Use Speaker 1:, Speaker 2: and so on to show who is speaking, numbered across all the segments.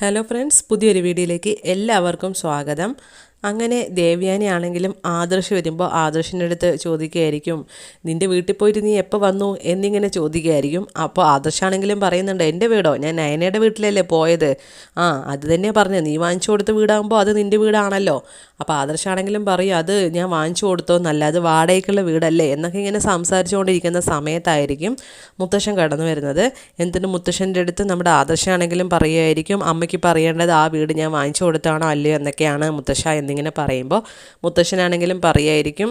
Speaker 1: Hello friends, പുതിയൊരു വീഡിയോയിലേക്ക് എല്ലാവർക്കും സ്വാഗതം. അങ്ങനെ ദേവയാനി ആണെങ്കിലും ആദർശ് വരുമ്പോൾ ആദർശിൻ്റെ അടുത്ത് ചോദിക്കുകയായിരിക്കും, നിൻ്റെ വീട്ടിൽ പോയിട്ട് നീ എപ്പോൾ വന്നു എന്നിങ്ങനെ ചോദിക്കുകയായിരിക്കും. അപ്പോൾ ആദർശാണെങ്കിലും പറയുന്നുണ്ട്, എൻ്റെ വീടോ, ഞാൻ നയനയുടെ വീട്ടിലല്ലേ പോയത്. അത് തന്നെ പറഞ്ഞു, നീ വാങ്ങിച്ചു കൊടുത്ത വീടാകുമ്പോൾ അത് നിൻ്റെ വീടാണല്ലോ. അപ്പോൾ ആദർശാണെങ്കിലും പറയും, അത് ഞാൻ വാങ്ങിച്ചു കൊടുത്തോന്നല്ല, അത് വാടകയ്ക്കുള്ള വീടല്ലേ എന്നൊക്കെ ഇങ്ങനെ സംസാരിച്ചുകൊണ്ടിരിക്കുന്ന സമയത്തായിരിക്കും മുത്തശ്ശൻ കടന്നു വരുന്നത്. എന്നിട്ട് മുത്തശ്ശൻ്റെ അടുത്ത് നമ്മുടെ ആദർശാണെങ്കിലും പറയുമായിരിക്കും, അമ്മയ്ക്ക് പറയേണ്ടത് ആ വീട് ഞാൻ വാങ്ങിച്ചു കൊടുത്താണോ അല്ലയോ എന്നൊക്കെയാണ് മുത്തശ്ശ എന്നിങ്ങനെ പറയുമ്പോൾ മുത്തശ്ശനാണെങ്കിലും പറയുമായിരിക്കും,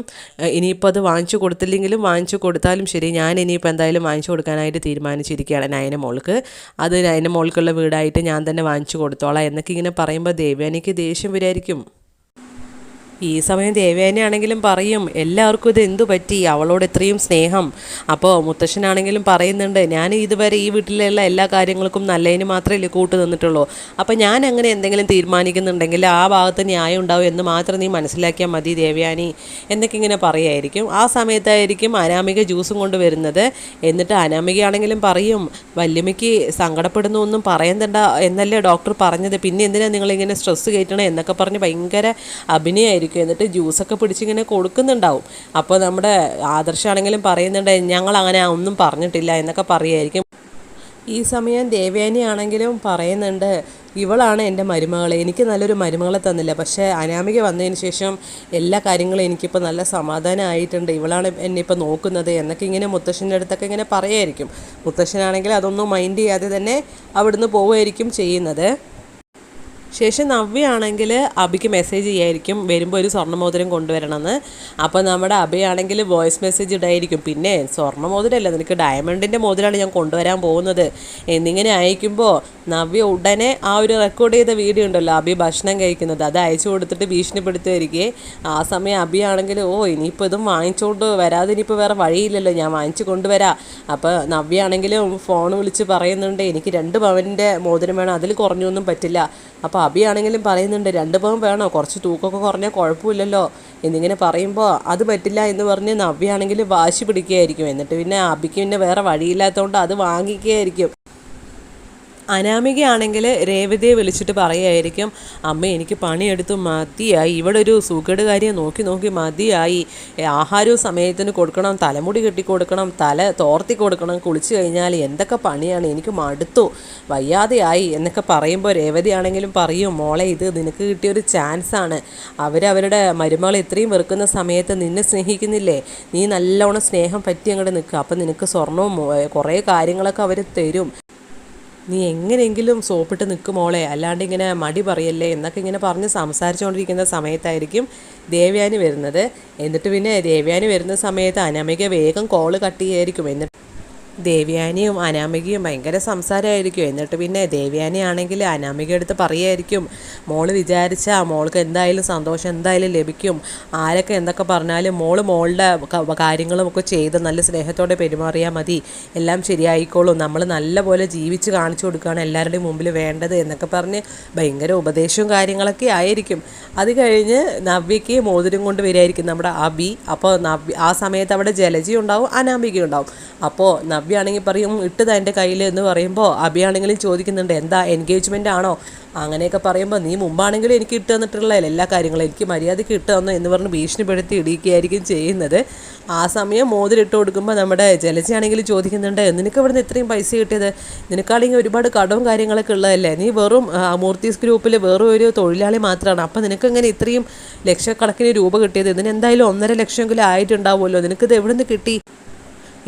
Speaker 1: ഇനിയിപ്പോൾ അത് വാങ്ങിച്ചു കൊടുത്തില്ലെങ്കിലും വാങ്ങിച്ചു കൊടുത്താലും ശരി, ഞാൻ ഇനിയിപ്പോൾ എന്തായാലും വാങ്ങിച്ചു കൊടുക്കാനായിട്ട് തീരുമാനിച്ചിരിക്കുകയാണ് നയന മോൾക്ക്. അത് നയന മോൾക്കുള്ള വീടായിട്ട് ഞാൻ തന്നെ വാങ്ങിച്ചു കൊടുത്തോളാം എന്നൊക്കെ ഇങ്ങനെ പറയുമ്പോൾ ദേവയാനിക്ക് ദേഷ്യം വരുമായിരിക്കും. ഈ സമയം ദേവയാനിയാണെങ്കിലും പറയും, എല്ലാവർക്കും ഇത് എന്തു പറ്റി, അവളോട് ഇത്രയും സ്നേഹം. അപ്പോൾ മുത്തശ്ശനാണെങ്കിലും പറയുന്നുണ്ട്, ഞാൻ ഇതുവരെ ഈ വീട്ടിലുള്ള എല്ലാ കാര്യങ്ങൾക്കും നല്ലതിന് മാത്രമേ കൂട്ടു നിന്നിട്ടുള്ളൂ. അപ്പോൾ ഞാൻ അങ്ങനെ എന്തെങ്കിലും തീരുമാനിക്കുന്നുണ്ടെങ്കിൽ ആ ഭാഗത്ത് ന്യായം ഉണ്ടാവും എന്ന് മാത്രം നീ മനസ്സിലാക്കിയാൽ മതി ദേവയാനി എന്നൊക്കെ ഇങ്ങനെ പറയായിരിക്കും. ആ സമയത്തായിരിക്കും അനാമിക ജ്യൂസും കൊണ്ട് വരുന്നത്. എന്നിട്ട് അനാമികയാണെങ്കിലും പറയും, വല്യമ്മയ്ക്ക് സങ്കടപ്പെടുന്നു ഒന്നും പറയണ്ട എന്നല്ലേ ഡോക്ടർ പറഞ്ഞത്, പിന്നെ എന്തിനാണ് നിങ്ങളിങ്ങനെ സ്ട്രെസ്സ് കയറ്റണേ എന്നൊക്കെ പറഞ്ഞ് ഭയങ്കര അഭിനയമായിരിക്കും. എന്നിട്ട് ജ്യൂസൊക്കെ പിടിച്ചിങ്ങനെ കൊടുക്കുന്നുണ്ടാവും. അപ്പോൾ നമ്മുടെ ആദർശാണെങ്കിലും പറയുന്നുണ്ട്, ഞങ്ങൾ അങ്ങനെ ഒന്നും പറഞ്ഞിട്ടില്ല എന്നൊക്കെ പറയുമായിരിക്കും. ഈ സമയം ദേവയാനി ആണെങ്കിലും പറയുന്നുണ്ട്, ഇവളാണ് എൻ്റെ മരുമകളെ, എനിക്ക് നല്ലൊരു മരുമകളെ തന്നില്ല, പക്ഷേ അനാമിക വന്നതിന് ശേഷം എല്ലാ കാര്യങ്ങളും എനിക്കിപ്പോൾ നല്ല സമാധാനമായിട്ടുണ്ട്, ഇവളാണ് എന്നെ ഇപ്പോൾ നോക്കുന്നത് എന്നൊക്കെ ഇങ്ങനെ മുത്തശ്ശൻ്റെ അടുത്തൊക്കെ ഇങ്ങനെ പറയുമായിരിക്കും. മുത്തശ്ശനാണെങ്കിൽ അതൊന്നും മൈൻഡ് ചെയ്യാതെ തന്നെ അവിടുന്ന് പോവുമായിരിക്കും ചെയ്യുന്നത്. ശേഷം നവ്യാണെങ്കിൽ അബിക്ക് മെസ്സേജ് ചെയ്യായിരിക്കും, വരുമ്പോൾ ഒരു സ്വർണ്ണമോതിരം കൊണ്ടുവരണമെന്ന്. അപ്പോൾ നമ്മുടെ അബിയാണെങ്കിൽ വോയിസ് മെസ്സേജ് ഇടായിരിക്കും, പിന്നെ സ്വർണ്ണമോതിരമല്ല, നിനക്ക് ഡയമണ്ടിൻ്റെ മോതിരമാണ് ഞാൻ കൊണ്ടുവരാൻ പോകുന്നത് എന്നിങ്ങനെ അയക്കുമ്പോൾ നവ്യ ഉടനെ ആ ഒരു റെക്കോർഡ് ചെയ്ത വീഡിയോ ഉണ്ടല്ലോ അബി ഭക്ഷണം കഴിക്കുന്നത്, അത് അയച്ചു കൊടുത്തിട്ട് ഭീഷണിപ്പെടുത്തുമായിരിക്കേ. ആ സമയം അബിയാണെങ്കിൽ, ഇനിയിപ്പോൾ ഇതും വാങ്ങിച്ചുകൊണ്ട് വരാതെ ഇനിയിപ്പോൾ വേറെ വഴിയില്ലല്ലോ, ഞാൻ വാങ്ങിച്ചു കൊണ്ടുവരാം. അപ്പോൾ നവ്യാണെങ്കിലും ഫോൺ വിളിച്ച് പറയുന്നുണ്ട്, എനിക്ക് 2 പവൻ്റെ മോതിരം വേണം, അതിൽ കുറഞ്ഞൊന്നും പറ്റില്ല. അപ്പോൾ അബിയാണെങ്കിലും പറയുന്നുണ്ട്, 2 പവൻ വേണോ, കുറച്ച് തൂക്കമൊക്കെ കുറഞ്ഞാൽ കുഴപ്പമില്ലല്ലോ എന്നിങ്ങനെ പറയുമ്പോൾ അത് പറ്റില്ല എന്ന് പറഞ്ഞ് നവ്യാണെങ്കിൽ വാശി പിടിക്കുകയായിരിക്കും. എന്നിട്ട് പിന്നെ അബിക്ക് പിന്നെ വേറെ വഴിയില്ലാത്തതുകൊണ്ട് അത് വാങ്ങിക്കുകയായിരിക്കും. അനാമികയാണെങ്കിൽ രേവതിയെ വിളിച്ചിട്ട് പറയുമായിരിക്കും, അമ്മ എനിക്ക് പണിയെടുത്ത് മതിയായി, ഇവിടെ ഒരു സുഖേടുകാരിയെ നോക്കി നോക്കി മതിയായി, ആഹാരവും സമയത്തിന് കൊടുക്കണം, തലമുടി കെട്ടി കൊടുക്കണം, തല തോർത്തി കൊടുക്കണം, കുളിച്ച് കഴിഞ്ഞാൽ എന്തൊക്കെ പണിയാണ്, എനിക്ക് മടുത്തു, വയ്യാതെയായി എന്നൊക്കെ പറയുമ്പോൾ രേവതിയാണെങ്കിലും പറയും, മോളെ ഇത് നിനക്ക് കിട്ടിയൊരു ചാൻസാണ്, അവരവരുടെ മരുമകളെ ഇത്രയും വെറുക്കുന്ന സമയത്ത് നിന്നെ സ്നേഹിക്കുന്നില്ലേ, നീ നല്ലോണം സ്നേഹം പറ്റി അങ്ങോട്ട് നിൽക്കുക, അപ്പം നിനക്ക് സ്വർണവും കുറേ കാര്യങ്ങളൊക്കെ അവർ തരും, നീ എങ്ങനെയെങ്കിലും സോപ്പിട്ട് നിൽക്കും മോളെ, അല്ലാണ്ട് ഇങ്ങനെ മടി പറയല്ലേ എന്നൊക്കെ ഇങ്ങനെ പറഞ്ഞ് സംസാരിച്ചുകൊണ്ടിരിക്കുന്ന സമയത്തായിരിക്കും ദേവയാനി വരുന്നത്. എന്നിട്ട് പിന്നെ ദേവയാനി വരുന്ന സമയത്ത് അനാമിക വേഗം കോള് കട്ട് ചെയ്യായിരിക്കും. എന്നിട്ട് ദേവയാനിയും അനാമികയും ഭയങ്കര സംസാരമായിരിക്കും. എന്നിട്ട് പിന്നെ ദേവയാനി ആണെങ്കിൽ അനാമിക അടുത്ത് പറയുമായിരിക്കും, മോള് വിചാരിച്ചാൽ മോൾക്ക് എന്തായാലും സന്തോഷം എന്തായാലും ലഭിക്കും, ആരൊക്കെ എന്തൊക്കെ പറഞ്ഞാലും മോളുടെ കാര്യങ്ങളുമൊക്കെ ചെയ്ത് നല്ല സ്നേഹത്തോടെ പെരുമാറിയാൽ മതി, എല്ലാം ശരിയായിക്കോളും, നമ്മൾ നല്ലപോലെ ജീവിച്ച് കാണിച്ചു കൊടുക്കുകയാണ് എല്ലാവരുടെയും മുമ്പിൽ വേണ്ടത് എന്നൊക്കെ പറഞ്ഞ് ഭയങ്കര ഉപദേശവും കാര്യങ്ങളൊക്കെ ആയിരിക്കും. അത് കഴിഞ്ഞ് നവ്യയ്ക്ക് മോതിരം കൊണ്ട് വരികയായിരിക്കും നമ്മുടെ അബി. അപ്പോൾ ആ സമയത്ത് അവിടെ ജലജി ഉണ്ടാവും, അനാമിക ഉണ്ടാവും. അപ്പോൾ നവ്യാണെങ്കിൽ പറയും, ഇട്ടത് എൻ്റെ കയ്യിൽ എന്ന് പറയുമ്പോൾ അബിയാണെങ്കിലും ചോദിക്കുന്നുണ്ട്, എന്താ എൻഗേജ്മെൻ്റ് ആണോ അങ്ങനെയൊക്കെ പറയുമ്പോൾ, നീ മുമ്പാണെങ്കിലും എനിക്ക് ഇട്ട് തന്നിട്ടുള്ള എല്ലാ കാര്യങ്ങളും എനിക്ക് മര്യാദയ്ക്ക് ഇട്ട് തന്നു എന്ന് പറഞ്ഞ് ഭീഷണിപ്പെടുത്തി ഇടിക്കുകയായിരിക്കും ചെയ്യുന്നത്. ആ സമയം മോതിരിട്ട് കൊടുക്കുമ്പോൾ നമ്മുടെ ജലജയാണെങ്കിൽ ചോദിക്കുന്നുണ്ട്, നിനക്ക് ഇവിടുന്ന് ഇത്രയും പൈസ കിട്ടിയത്, നിനക്കാണെങ്കിൽ ഒരുപാട് കടവും കാര്യങ്ങളൊക്കെ ഉള്ളതല്ലേ, നീ വെറും മൂർത്തീസ് ഗ്രൂപ്പിൽ വെറും ഒരു തൊഴിലാളി മാത്രമാണ്, അപ്പോൾ നിനക്കിങ്ങനെ ഇത്രയും ലക്ഷക്കണക്കിന് രൂപ കിട്ടിയത്, ഇതിന് എന്തായാലും 1.5 ലക്ഷമെങ്കിലും ആയിട്ടുണ്ടാവുമല്ലോ, നിനക്കിത് എവിടെ നിന്ന് കിട്ടി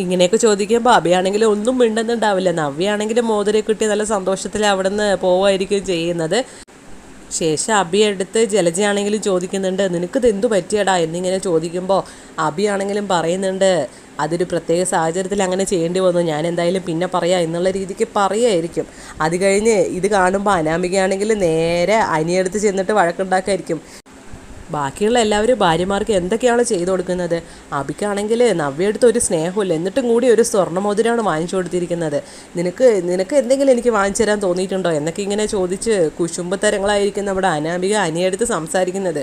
Speaker 1: ഇങ്ങനെയൊക്കെ ചോദിക്കുമ്പോൾ അബിയാണെങ്കിൽ ഒന്നും മിണ്ടുന്നുണ്ടാവില്ല. നവ്യാണെങ്കിലും മോതിരം കിട്ടി നല്ല സന്തോഷത്തിൽ അവിടെ നിന്ന് പോവുമായിരിക്കും ചെയ്യുന്നത്. ശേഷം അബി എടുത്ത് ജലജയാണെങ്കിലും ചോദിക്കുന്നുണ്ട്, നിനക്കിത് എന്തു പറ്റിയടാ എന്നിങ്ങനെ ചോദിക്കുമ്പോൾ അബിയാണെങ്കിലും പറയുന്നുണ്ട്, അതൊരു പ്രത്യേക സാഹചര്യത്തിൽ അങ്ങനെ ചെയ്യേണ്ടി വന്നു, ഞാൻ എന്തായാലും പിന്നെ പറയാം എന്നുള്ള രീതിക്ക് പറയുമായിരിക്കും. അത് കഴിഞ്ഞ് ഇത് കാണുമ്പോൾ അനാമികയാണെങ്കിൽ നേരെ അനിയടുത്ത് ചെന്നിട്ട് വഴക്കുണ്ടാക്കായിരിക്കും. ബാക്കിയുള്ള എല്ലാവരും ഭാര്യമാർക്ക് എന്തൊക്കെയാണ് ചെയ്തു കൊടുക്കുന്നത്, അബിക്കാണെങ്കിൽ നവ്യടുത്ത് ഒരു സ്നേഹമില്ല, എന്നിട്ടും കൂടി ഒരു സ്വർണ്ണമോതിരമാണ് വാങ്ങിച്ചു കൊടുത്തിരിക്കുന്നത്, നിനക്ക് എന്തെങ്കിലും എനിക്ക് വാങ്ങിച്ചു തരാൻ തോന്നിയിട്ടുണ്ടോ എന്നൊക്കെ ഇങ്ങനെ ചോദിച്ച് കുശുമ്പത്തരങ്ങളായിരിക്കും നമ്മുടെ അനാമിക അനിയടുത്ത് സംസാരിക്കുന്നത്.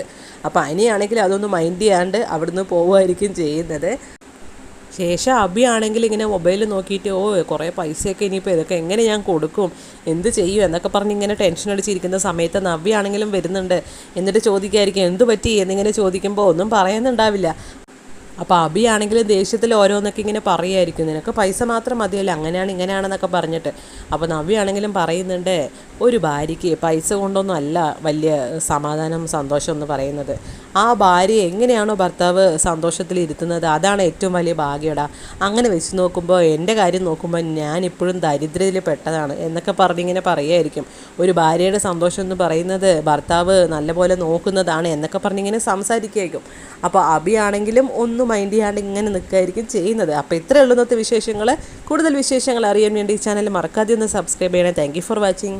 Speaker 1: അപ്പോൾ അനിയാണെങ്കിൽ അതൊന്നും മൈൻഡ് ചെയ്യാണ്ട് അവിടുന്ന് പോവുമായിരിക്കും ചെയ്യുന്നത്. ശേഷം അബി ആണെങ്കിൽ ഇങ്ങനെ മൊബൈൽ നോക്കിയിട്ട് കുറേ പൈസയൊക്കെ ഇനിയിപ്പോൾ ഇതൊക്കെ എങ്ങനെ ഞാൻ കൊടുക്കും, എന്ത് ചെയ്യും എന്നൊക്കെ പറഞ്ഞ് ഇങ്ങനെ ടെൻഷൻ അടിച്ചിരിക്കുന്ന സമയത്ത് നവ്യ ആണെങ്കിലും വരുന്നുണ്ട്. എന്നിട്ട് ചോദിക്കായിരിക്കും എന്ത് പറ്റി എന്നിങ്ങനെ ചോദിക്കുമ്പോൾ ഒന്നും പറയുന്നുണ്ടാവില്ല. അപ്പോൾ അബി ആണെങ്കിൽ ദേഷ്യത്തിൽ ഓരോന്നൊക്കെ ഇങ്ങനെ പറയുമായിരിക്കും, നിനക്ക് പൈസ മാത്രം മതിയല്ലോ, അങ്ങനെയാണ് ഇങ്ങനെയാണെന്നൊക്കെ പറഞ്ഞിട്ട്. അപ്പോൾ നവ്യ ആണെങ്കിലും പറയുന്നുണ്ട്, ഒരു ഭാര്യയ്ക്ക് പൈസ കൊണ്ടൊന്നും അല്ല വലിയ സമാധാനം സന്തോഷം എന്ന് പറയുന്നത്. ആ ഭാര്യ എങ്ങനെയാണോ ഭർത്താവ് സന്തോഷത്തിൽ ഇരുത്തുന്നത് അതാണ് ഏറ്റവും വലിയ ഭാഗ്യടാ. അങ്ങനെ വെച്ച് നോക്കുമ്പോൾ എൻ്റെ കാര്യം നോക്കുമ്പോൾ ഞാനിപ്പോഴും ദരിദ്രതയിൽ പെട്ടതാണ് എന്നൊക്കെ പറഞ്ഞിങ്ങനെ പറയുമായിരിക്കും. ഒരു ഭാര്യയുടെ സന്തോഷം എന്ന് പറയുന്നത് ഭർത്താവ് നല്ലപോലെ നോക്കുന്നതാണ് എന്നൊക്കെ പറഞ്ഞിങ്ങനെ സംസാരിക്കുമായിരിക്കും. അപ്പോൾ അബി ആണെങ്കിലും ഒന്നും മൈൻഡ് ചെയ്യാണ്ട് ഇങ്ങനെ നിൽക്കുകയായിരിക്കും ചെയ്യുന്നത്. അപ്പോൾ ഇത്രയേ ഉള്ളൂ ഇന്നത്തെ വിശേഷങ്ങൾ. കൂടുതൽ വിശേഷങ്ങൾ അറിയാൻ വേണ്ടി ഈ ചാനൽ മറക്കാതെ ഒന്ന് സബ്സ്ക്രൈബ് ചെയ്യണേ. Thank you for watching.